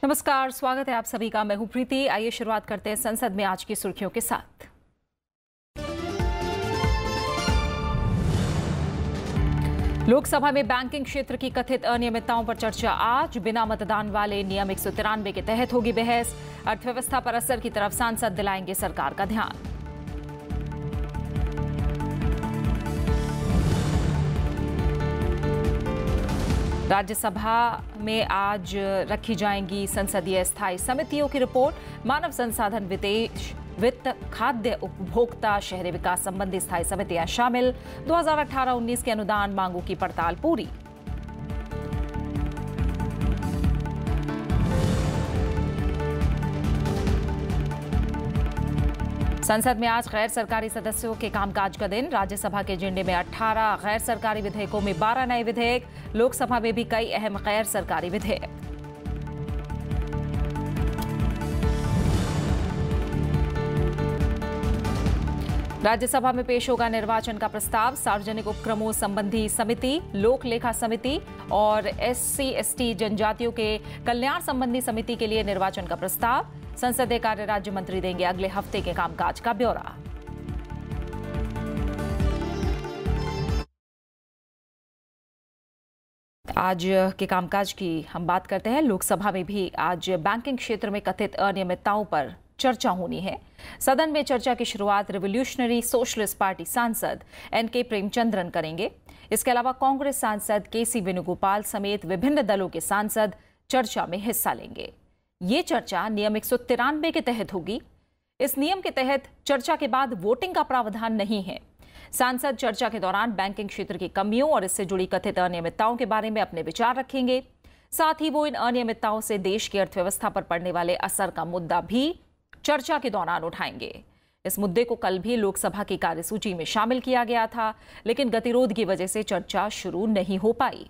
नमस्कार, स्वागत है आप सभी का। मैं हूं प्रीति। आइए शुरुआत करते हैं संसद में आज की सुर्खियों के साथ। लोकसभा में बैंकिंग क्षेत्र की कथित अनियमितताओं पर चर्चा आज। बिना मतदान वाले नियम 193 के तहत होगी बहस। अर्थव्यवस्था पर असर की तरफ सांसद दिलाएंगे सरकार का ध्यान। राज्यसभा में आज रखी जाएंगी संसदीय स्थायी समितियों की रिपोर्ट। मानव संसाधन, विदेश, वित्त, खाद्य, उपभोक्ता, शहरी विकास संबंधी स्थायी समितियां शामिल। 2018-19 के अनुदान मांगों की पड़ताल पूरी। संसद में आज गैर सरकारी सदस्यों के कामकाज का दिन। राज्यसभा के एजेंडे में 18 गैर सरकारी विधेयकों में 12 नए विधेयक। लोकसभा में भी कई अहम गैर सरकारी विधेयक। राज्यसभा में पेश होगा निर्वाचन का प्रस्ताव। सार्वजनिक उपक्रमों संबंधी समिति, लोक लेखा समिति और SC/ST जनजातियों के कल्याण संबंधी समिति के लिए निर्वाचन का प्रस्ताव। संसदीय कार्य राज्य मंत्री देंगे अगले हफ्ते के कामकाज का ब्यौरा। आज के कामकाज की हम बात करते हैं। लोकसभा में भी आज बैंकिंग क्षेत्र में कथित अनियमितताओं पर चर्चा होनी है। सदन में चर्चा की शुरुआत रिवोल्यूशनरी सोशलिस्ट पार्टी सांसद NK प्रेमचंद्रन करेंगे। इसके अलावा कांग्रेस सांसद KC वेणुगोपाल समेत विभिन्न दलों के सांसद चर्चा में हिस्सा लेंगे। ये चर्चा नियम 193 के तहत होगी। इस नियम के तहत चर्चा के बाद वोटिंग का प्रावधान नहीं है। सांसद चर्चा के दौरान बैंकिंग क्षेत्र की कमियों और इससे जुड़ी कथित अनियमितताओं के बारे में अपने विचार रखेंगे। साथ ही वो इन अनियमितताओं से देश की अर्थव्यवस्था पर पड़ने वाले असर का मुद्दा भी चर्चा के दौरान उठाएंगे। इस मुद्दे को कल भी लोकसभा की कार्यसूची में शामिल किया गया था, लेकिन गतिरोध की वजह से चर्चा शुरू नहीं हो पाई।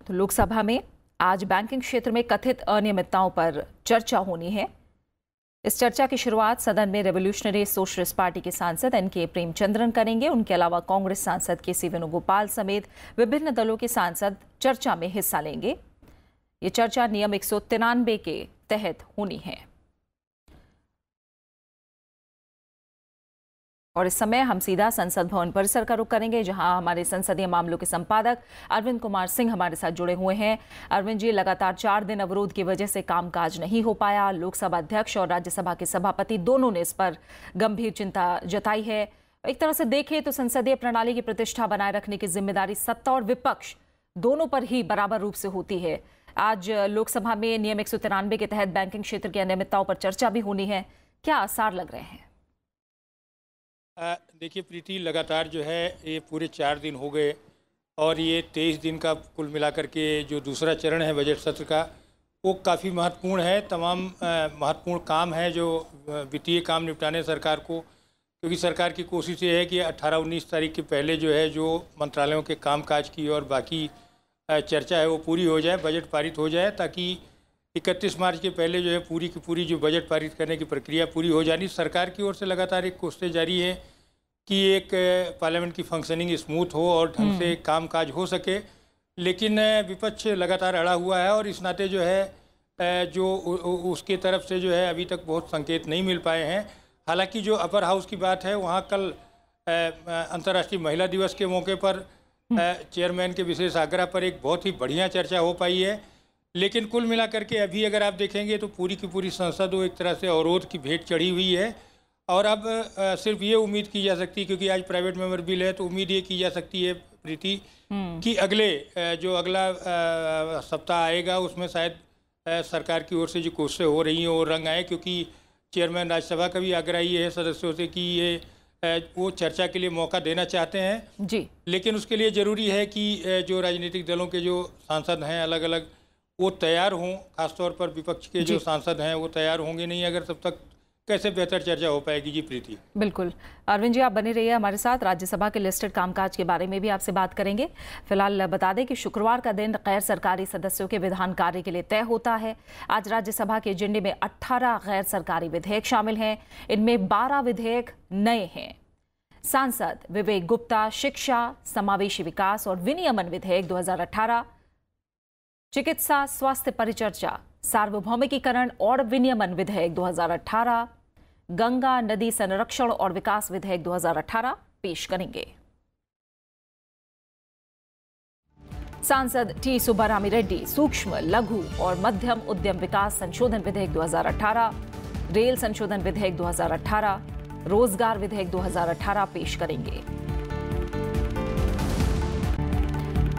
तो लोकसभा में आज बैंकिंग क्षेत्र में कथित अनियमितताओं पर चर्चा होनी है। इस चर्चा की शुरुआत सदन में रिवोल्यूशनरी सोशलिस्ट पार्टी के सांसद NK प्रेमचंद्रन करेंगे। उनके अलावा कांग्रेस सांसद KC वेणुगोपाल समेत विभिन्न दलों के सांसद चर्चा में हिस्सा लेंगे। ये चर्चा नियम 193 के तहत होनी है। और इस समय हम सीधा संसद भवन परिसर का रुख करेंगे, जहां हमारे संसदीय मामलों के संपादक अरविंद कुमार सिंह हमारे साथ जुड़े हुए हैं। अरविंद जी, लगातार 4 दिन अवरोध की वजह से कामकाज नहीं हो पाया। लोकसभा अध्यक्ष और राज्यसभा के सभापति दोनों ने इस पर गंभीर चिंता जताई है। एक तरह से देखें तो संसदीय प्रणाली की प्रतिष्ठा बनाए रखने की जिम्मेदारी सत्ता और विपक्ष दोनों पर ही बराबर रूप से होती है। आज लोकसभा में नियम 193 के तहत बैंकिंग क्षेत्र की अनियमितताओं पर चर्चा भी होनी है। क्या आसार लग रहे हैं? देखिए प्रीति, लगातार जो है ये पूरे 4 दिन हो गए और ये 23 दिन का कुल मिलाकर के जो दूसरा चरण है बजट सत्र का, वो काफ़ी महत्वपूर्ण है। तमाम महत्वपूर्ण काम है जो वित्तीय काम निपटाने सरकार को, क्योंकि सरकार की कोशिश ये है कि 18-19 तारीख के पहले जो है जो मंत्रालयों के कामकाज की और बाकी चर्चा है वो पूरी हो जाए, बजट पारित हो जाए, ताकि 31 मार्च के पहले जो है पूरी की पूरी जो बजट पारित करने की प्रक्रिया पूरी हो जानी। सरकार की ओर से लगातार एक कोशिश जारी है कि एक पार्लियामेंट की फंक्शनिंग स्मूथ हो और ढंग से कामकाज हो सके, लेकिन विपक्ष लगातार अड़ा हुआ है और इस नाते जो है जो उसके तरफ से जो है अभी तक बहुत संकेत नहीं मिल पाए हैं। हालांकि जो अपर हाउस की बात है, वहाँ कल अंतर्राष्ट्रीय महिला दिवस के मौके पर चेयरमैन के विशेष आग्रह पर एक बहुत ही बढ़िया चर्चा हो पाई है। लेकिन कुल मिलाकर के अभी अगर आप देखेंगे तो पूरी की पूरी संसद वो एक तरह से अवरोध की भेंट चढ़ी हुई है। और अब सिर्फ ये उम्मीद की जा सकती है, क्योंकि आज प्राइवेट मेंबर बिल है, तो उम्मीद ये की जा सकती है प्रीति कि अगले जो अगला सप्ताह आएगा उसमें शायद सरकार की ओर से जो कोशिशें हो रही हैं वो रंग आए, क्योंकि चेयरमैन राज्यसभा का भी आग्रह ये है सदस्यों से कि ये वो चर्चा के लिए मौका देना चाहते हैं जी। लेकिन उसके लिए ज़रूरी है कि जो राजनीतिक दलों के जो सांसद हैं अलग अलग वो तैयार हों, खासतौर पर विपक्ष के जो सांसद हैं वो तैयार होंगे नहीं अगर तब तक कैसे बेहतर चर्चा हो पाएगी। जी प्रीति। बिल्कुल अरविंद जी, आप बने रहिए हमारे साथ। राज्यसभा के लिस्टेड कामकाज के बारे में भी आपसे बात करेंगे। फिलहाल बता दें कि शुक्रवार का दिन गैर सरकारी सदस्यों के विधान कार्य के लिए तय होता है। आज राज्यसभा के एजेंडे में 18 गैर सरकारी विधेयक शामिल हैं। इनमें 12 विधेयक नए हैं। सांसद विवेक गुप्ता शिक्षा, समावेशी विकास और विनियमन विधेयक 2018, चिकित्सा स्वास्थ्य परिचर्चा, सार्वभौमिकीकरण और विनियमन विधेयक 2018, गंगा नदी संरक्षण और विकास विधेयक 2018 पेश करेंगे। सांसद टी सुब्बारामी रेड्डी सूक्ष्म, लघु और मध्यम उद्यम विकास संशोधन विधेयक 2018, रेल संशोधन विधेयक 2018, रोजगार विधेयक 2018 पेश करेंगे।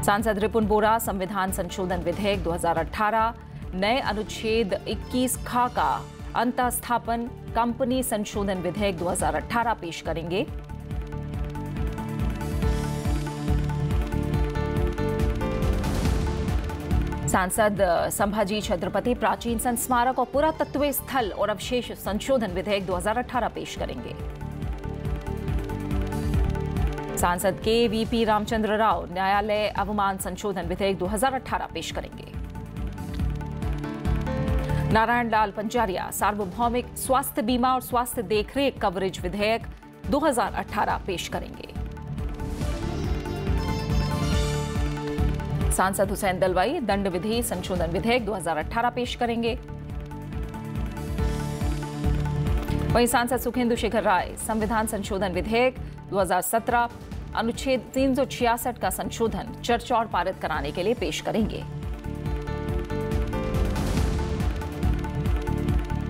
सांसद रिपुन बोरा संविधान संशोधन विधेयक 2018, नए अनुच्छेद 21 खा का अंतःस्थापन कंपनी संशोधन विधेयक 2018 पेश करेंगे। सांसद संभाजी छत्रपति प्राचीन संस्मारक और पुरातत्व स्थल और अवशेष संशोधन विधेयक 2018 पेश करेंगे। सांसद के वीपी रामचंद्र राव न्यायालय अवमान संशोधन विधेयक 2018 पेश करेंगे। नारायण लाल पंचारिया सार्वभौमिक स्वास्थ्य बीमा और स्वास्थ्य देखरेख कवरेज विधेयक 2018 पेश करेंगे। सांसद हुसैन दलवाई दंड विधि संशोधन विधेयक 2018 पेश करेंगे। वहीं सांसद सुखेंदु शेखर राय संविधान संशोधन विधेयक 2017, अनुच्छेद 366 का संशोधन चर्चा और पारित कराने के लिए पेश करेंगे।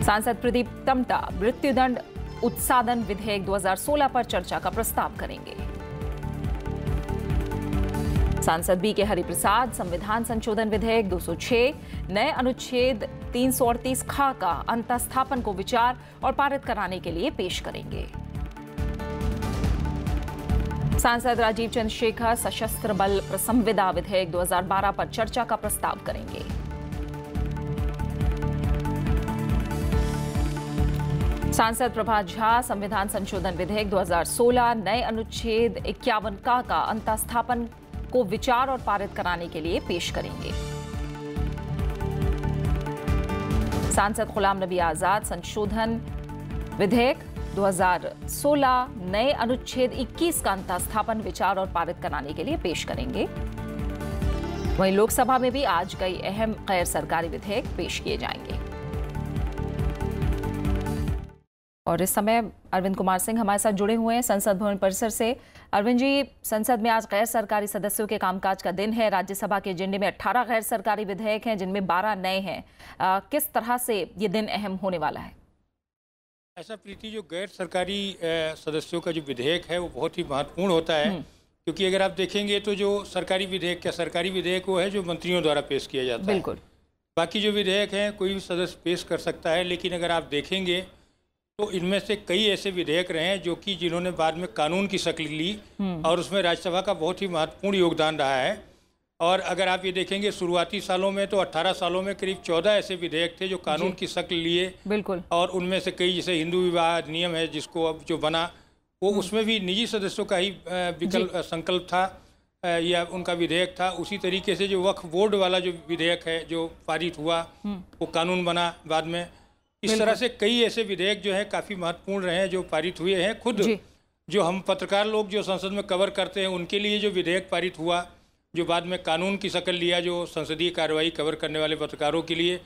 सांसद प्रदीप टमटा मृत्युदंड उत्सादन विधेयक 2016 पर चर्चा का प्रस्ताव करेंगे। सांसद बी के हरिप्रसाद संविधान संशोधन विधेयक 206, नए अनुच्छेद 338 खा का अंतःस्थापन को विचार और पारित कराने के लिए पेश करेंगे। सांसद राजीव चंद्रशेखर सशस्त्र बल संविदा विधेयक 2012 पर चर्चा का प्रस्ताव करेंगे। सांसद प्रभा झा संविधान संशोधन विधेयक 2016, नए अनुच्छेद 51 का अंतःस्थापन को विचार और पारित कराने के लिए पेश करेंगे। सांसद गुलाम नबी आजाद संशोधन विधेयक 2016, नए अनुच्छेद 21 का अंतःस्थापन विचार और पारित कराने के लिए पेश करेंगे। वहीं लोकसभा में भी आज कई अहम गैर सरकारी विधेयक पेश किए जाएंगे। और इस समय अरविंद कुमार सिंह हमारे साथ जुड़े हुए हैं संसद भवन परिसर से। अरविंद जी, संसद में आज गैर सरकारी सदस्यों के कामकाज का दिन है। राज्यसभा के एजेंडे में 18 गैर सरकारी विधेयक हैं, जिनमें 12 नए हैं। किस तरह से ये दिन अहम होने वाला है? ऐसा प्रीति, जो गैर सरकारी सदस्यों का जो विधेयक है वो बहुत ही महत्वपूर्ण होता है, क्योंकि अगर आप देखेंगे तो जो सरकारी विधेयक क्या सरकारी विधेयक वो है जो मंत्रियों द्वारा पेश किया जाता है। बिल्कुल। बाकी जो विधेयक हैं कोई भी सदस्य पेश कर सकता है, लेकिन अगर आप देखेंगे तो इनमें से कई ऐसे विधेयक रहे हैं जो कि जिन्होंने बाद में कानून की शक्ल ली और उसमें राज्यसभा का बहुत ही महत्वपूर्ण योगदान रहा है। और अगर आप ये देखेंगे शुरुआती सालों में तो 18 सालों में करीब 14 ऐसे विधेयक थे जो कानून की शक्ल लिए। बिल्कुल। और उनमें से कई, जैसे हिंदू विवाह अधिनियम है जिसको अब जो बना वो उसमें भी निजी सदस्यों का ही विकल्प संकल्प था या उनका विधेयक था। उसी तरीके से जो वक्फ बोर्ड वाला जो विधेयक है जो पारित हुआ वो कानून बना बाद में। इस तरह से कई ऐसे विधेयक जो है काफ़ी महत्वपूर्ण रहे हैं जो पारित हुए हैं। खुद जो हम पत्रकार लोग जो संसद में कवर करते हैं उनके लिए जो विधेयक पारित हुआ जो बाद में कानून की शक्ल लिया, जो संसदीय कार्रवाई कवर करने वाले पत्रकारों के लिए,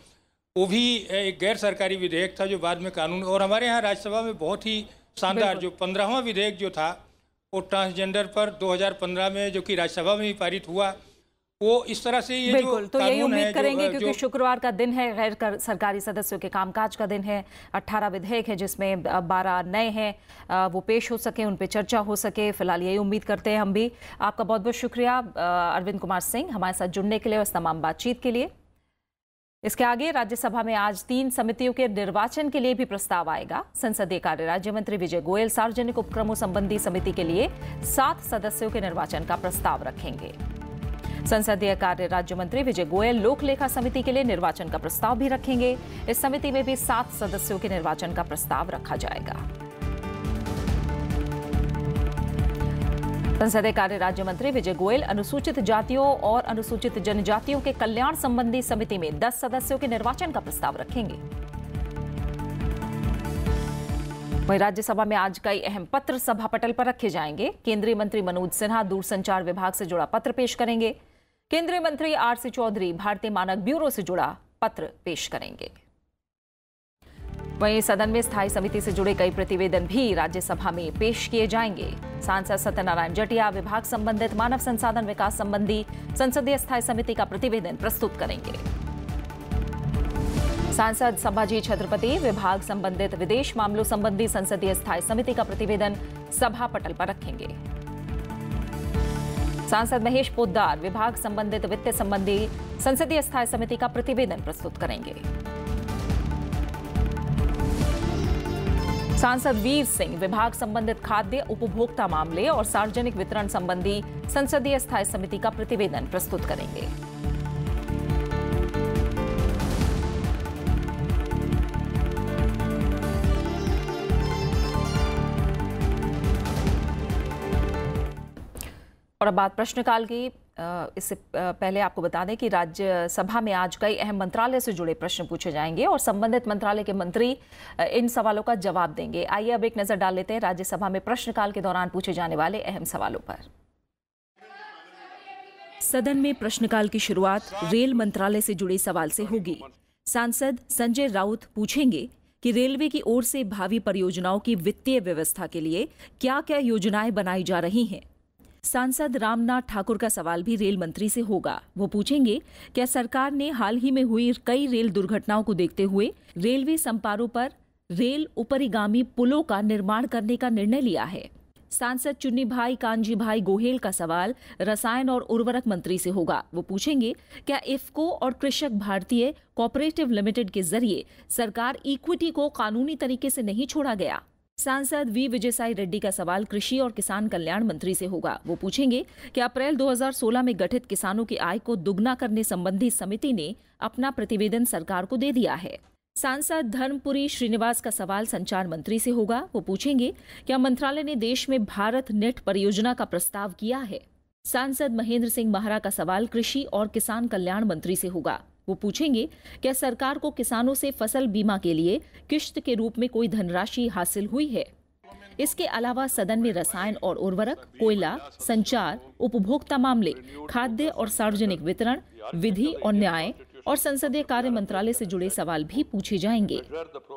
वो भी एक गैर सरकारी विधेयक था जो बाद में कानून। और हमारे यहाँ राज्यसभा में बहुत ही शानदार जो 15वां विधेयक जो था वो ट्रांसजेंडर पर 2015 में जो कि राज्यसभा में ही पारित हुआ, वो इस तरह से ये बिल्कुल। तो यही उम्मीद करेंगे क्योंकि शुक्रवार का दिन है, गैर सरकारी सदस्यों के कामकाज का दिन है। 18 विधेयक है जिसमें 12 नए हैं, वो पेश हो सके, उन पे चर्चा हो सके। फिलहाल यही उम्मीद करते हैं हम भी। आपका बहुत बहुत शुक्रिया अरविंद कुमार सिंह हमारे साथ जुड़ने के लिए और इस तमाम बातचीत के लिए। इसके आगे राज्यसभा में आज 3 समितियों के निर्वाचन के लिए भी प्रस्ताव आएगा। संसदीय कार्य राज्य मंत्री विजय गोयल सार्वजनिक उपक्रमों संबंधी समिति के लिए 7 सदस्यों के निर्वाचन का प्रस्ताव रखेंगे। संसदीय कार्य राज्य मंत्री विजय गोयल लोक लेखा समिति के लिए निर्वाचन का प्रस्ताव भी रखेंगे। इस समिति में भी 7 सदस्यों के निर्वाचन का प्रस्ताव रखा जाएगा। संसदीय कार्य राज्य मंत्री विजय गोयल अनुसूचित जातियों और अनुसूचित जनजातियों के कल्याण संबंधी समिति में 10 सदस्यों के निर्वाचन का प्रस्ताव रखेंगे। वहीं राज्यसभा में आज कई अहम पत्र सभा पटल पर रखे जाएंगे। केंद्रीय मंत्री मनोज सिन्हा दूरसंचार विभाग से जुड़ा पत्र पेश करेंगे। केंद्रीय मंत्री आरसी चौधरी भारतीय मानक ब्यूरो से जुड़ा पत्र पेश करेंगे। वहीं सदन में स्थायी समिति से जुड़े कई प्रतिवेदन भी राज्यसभा में पेश किए जाएंगे। सांसद सत्यनारायण जटिया विभाग संबंधित मानव संसाधन विकास संबंधी संसदीय स्थायी समिति का प्रतिवेदन प्रस्तुत करेंगे। सांसद संभाजी छत्रपति विभाग संबंधित विदेश मामलों संबंधी संसदीय स्थायी समिति का प्रतिवेदन सभा पटल पर रखेंगे। सांसद महेश पोद्दार विभाग संबंधित वित्त संबंधी संसदीय स्थायी समिति का प्रतिवेदन प्रस्तुत करेंगे। सांसद वीर सिंह विभाग संबंधित खाद्य उपभोक्ता मामले और सार्वजनिक वितरण संबंधी संसदीय स्थायी समिति का प्रतिवेदन प्रस्तुत करेंगे। और अब बात प्रश्नकाल की। इससे पहले आपको बता दें कि राज्यसभा में आज कई अहम मंत्रालय से जुड़े प्रश्न पूछे जाएंगे और संबंधित मंत्रालय के मंत्री इन सवालों का जवाब देंगे। आइए अब एक नजर डाल लेते हैं राज्यसभा में प्रश्नकाल के दौरान पूछे जाने वाले अहम सवालों पर। सदन में प्रश्नकाल की शुरुआत रेल मंत्रालय से जुड़े सवाल से होगी। सांसद संजय राउत पूछेंगे कि रेलवे की ओर से भावी परियोजनाओं की वित्तीय व्यवस्था के लिए क्या क्या योजनाएं बनाई जा रही हैं। सांसद रामनाथ ठाकुर का सवाल भी रेल मंत्री से होगा। वो पूछेंगे क्या सरकार ने हाल ही में हुई कई रेल दुर्घटनाओं को देखते हुए रेलवे संपारों पर रेल उपरिगामी पुलों का निर्माण करने का निर्णय लिया है। सांसद चुन्नी भाई कांजी भाई गोहेल का सवाल रसायन और उर्वरक मंत्री से होगा। वो पूछेंगे क्या इफ्को और कृषक भारतीय कोऑपरेटिव लिमिटेड के जरिए सरकार इक्विटी को कानूनी तरीके से नहीं छोड़ा गया। सांसद वी विजयसाई रेड्डी का सवाल कृषि और किसान कल्याण मंत्री से होगा। वो पूछेंगे कि अप्रैल 2016 में गठित किसानों की आय को दुगना करने संबंधी समिति ने अपना प्रतिवेदन सरकार को दे दिया है। सांसद धर्मपुरी श्रीनिवास का सवाल संचार मंत्री से होगा। वो पूछेंगे क्या मंत्रालय ने देश में भारत नेट परियोजना का प्रस्ताव किया है। सांसद महेंद्र सिंह माहरा का सवाल कृषि और किसान कल्याण मंत्री से होगा। वो पूछेंगे क्या सरकार को किसानों से फसल बीमा के लिए किश्त के रूप में कोई धनराशि हासिल हुई है। इसके अलावा सदन में रसायन और उर्वरक, कोयला, संचार, उपभोक्ता मामले, खाद्य और सार्वजनिक वितरण, विधि और न्याय और संसदीय कार्य मंत्रालय से जुड़े सवाल भी पूछे जाएंगे।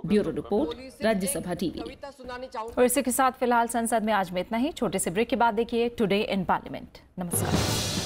Bureau report, Rajya Sabha TV. और इसी के साथ फिलहाल संसद में आज में इतना ही। छोटे से ब्रेक के बाद देखिए टुडे इन पार्लियामेंट। नमस्कार।